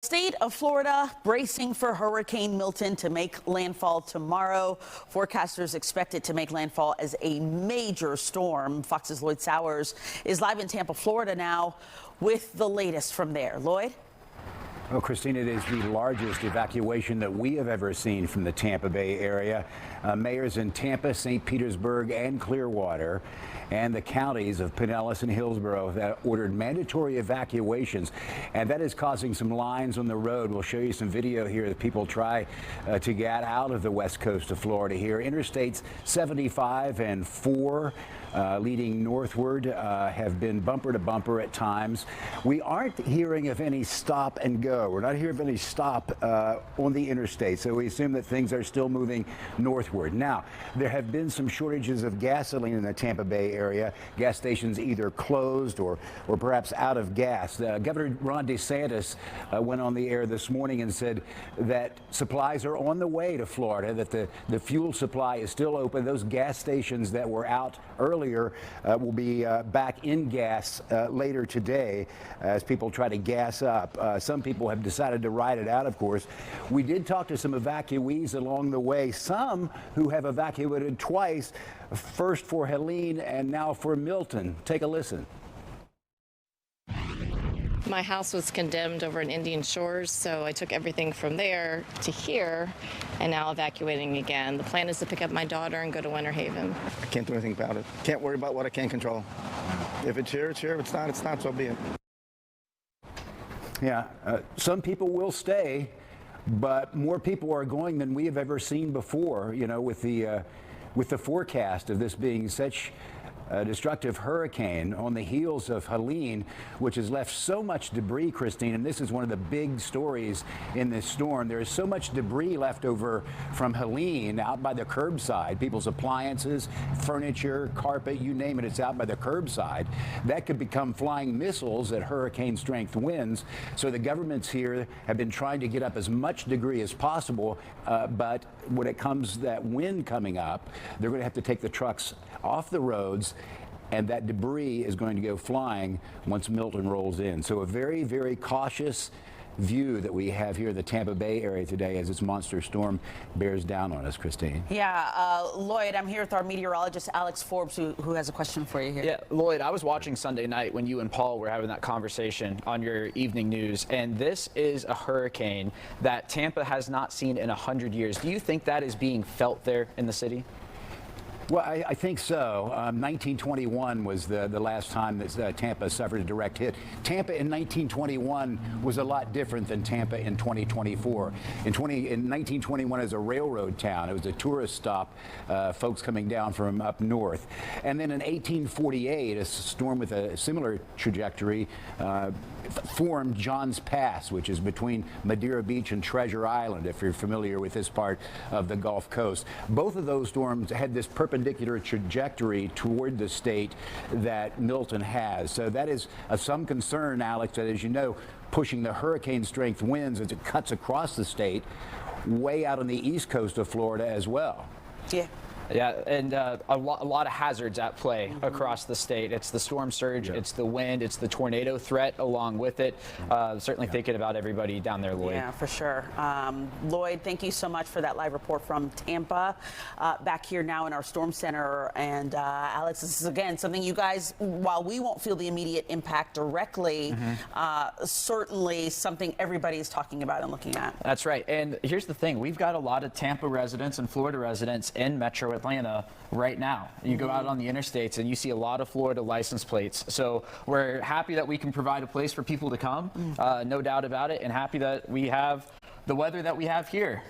State of Florida bracing for Hurricane Milton to make landfall tomorrow. Forecasters expect it to make landfall as a major storm. Fox's Lloyd Sowers is live in Tampa, Florida now with the latest from there. Lloyd? Well, Christine, it is the largest evacuation that we have ever seen from the Tampa Bay area. Mayors in Tampa, St. Petersburg, and Clearwater, and the counties of Pinellas and Hillsborough that ordered mandatory evacuations, and that is causing some lines on the road. We'll show you some video here that people try to get out of the west coast of Florida here. Interstates 75 and 4 leading northward have been bumper to bumper at times. We aren't hearing of any stop and go. We're not hearing of any stop on the interstate, so we assume that things are still moving northward. Now, there have been some shortages of gasoline in the Tampa Bay area. Gas stations either closed or perhaps out of gas. Governor Ron DeSantis went on the air this morning and said that supplies are on the way to Florida, that the fuel supply is still open. Those gas stations that were out earlier will be back in gas later today as people try to gas up. Some people have decided to ride it out, of course. We did talk to some evacuees along the way, some who have evacuated twice, first for Helene and now for Milton. Take a listen. My house was condemned over in Indian Shores, so I took everything from there to here and now evacuating again. The plan is to pick up my daughter and go to Winter Haven. I can't do anything about it. Can't worry about what I can't control. If it's here, it's here. If it's not, so be it. Yeah, some people will stay, but more people are going than we have ever seen before, you know, with the forecast of this being such a destructive hurricane on the heels of Helene, which has left so much debris, Christine, and this is one of the big stories in this storm. There is so much debris left over from Helene out by the curbside. People's appliances, furniture, carpet, you name it, it's out by the curbside. That could become flying missiles at hurricane strength winds. So the governments here have been trying to get up as much debris as possible, but when it comes to that wind coming up, they're going to have to take the trucks off the roads, and that debris is going to go flying once Milton rolls in. So a very, very cautious view that we have here in the Tampa Bay area today as this monster storm bears down on us, Christine. Yeah, Lloyd, I'm here with our meteorologist, Alex Forbes, who has a question for you here. Yeah, Lloyd, I was watching Sunday night when you and Paul were having that conversation on your evening news, and this is a hurricane that Tampa has not seen in 100 years. Do you think that is being felt there in the city? Well, I think so. 1921 was the last time that Tampa suffered a direct hit. Tampa in 1921 was a lot different than Tampa in 2024. In 1921, as a railroad town, it was a tourist stop, folks coming down from up north. And then in 1848, a storm with a similar trajectory formed John's Pass, which is between Madeira Beach and Treasure Island, if you're familiar with this part of the Gulf Coast. Both of those storms had this perpendicular trajectory toward the state that Milton has. So that is of some concern, Alex, that, as you know, pushing the hurricane strength winds as it cuts across the state way out on the east coast of Florida as well. Yeah. Yeah, and a lot of hazards at play across the state. It's the storm surge, it's the wind, it's the tornado threat along with it. Certainly thinking about everybody down there, Lloyd. Yeah, for sure. Lloyd, thank you so much for that live report from Tampa. Back here now in our storm center. And Alex, this is, again, something you guys, while we won't feel the immediate impact directly, certainly something everybody is talking about and looking at. That's right. And here's the thing. We've got a lot of Tampa residents and Florida residents in Metro Atlanta right now. You go out on the interstates and you see a lot of Florida license plates. So we're happy that we can provide a place for people to come, no doubt about it, and happy that we have the weather that we have here.